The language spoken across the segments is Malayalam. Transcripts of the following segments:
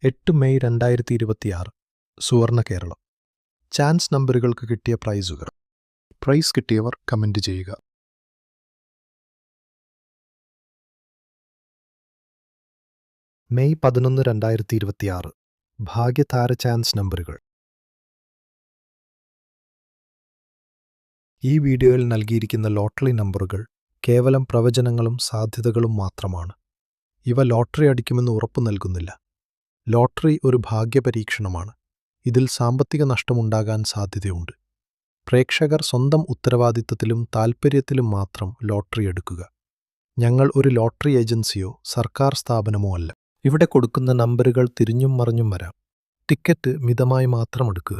8 മെയ് 2026 സുവർണ കേരളം. ചാൻസ് നമ്പറുകൾക്ക് കിട്ടിയ പ്രൈസുകൾ. പ്രൈസ് കിട്ടിയവർ കമന്റ് ചെയ്യുക. മെയ് 11, 2026 ഭാഗ്യതാര ചാൻസ് നമ്പറുകൾ. ഈ വീഡിയോയിൽ നൽകിയിരിക്കുന്ന ലോട്ടറി നമ്പറുകൾ കേവലം പ്രവചനങ്ങളും സാധ്യതകളും മാത്രമാണ്. ഇവ ലോട്ടറി അടിക്കുമെന്ന് ഉറപ്പു നൽകുന്നില്ല. ലോട്ടറി ഒരു ഭാഗ്യപരീക്ഷണമാണ്. ഇതിൽ സാമ്പത്തിക നഷ്ടമുണ്ടാകാൻ സാധ്യതയുണ്ട്. പ്രേക്ഷകർ സ്വന്തം ഉത്തരവാദിത്തത്തിലും താൽപ്പര്യത്തിലും മാത്രം ലോട്ടറി എടുക്കുക. ഞങ്ങൾ ഒരു ലോട്ടറി ഏജൻസിയോ സർക്കാർ സ്ഥാപനമോ അല്ല. ഇവിടെ കൊടുക്കുന്ന നമ്പറുകൾ തിരിഞ്ഞും മറിഞ്ഞും വരാം. ടിക്കറ്റ് മിതമായി മാത്രം എടുക്കുക.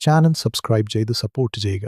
ചാനൽ സബ്സ്ക്രൈബ് ചെയ്ത് സപ്പോർട്ട് ചെയ്യുക.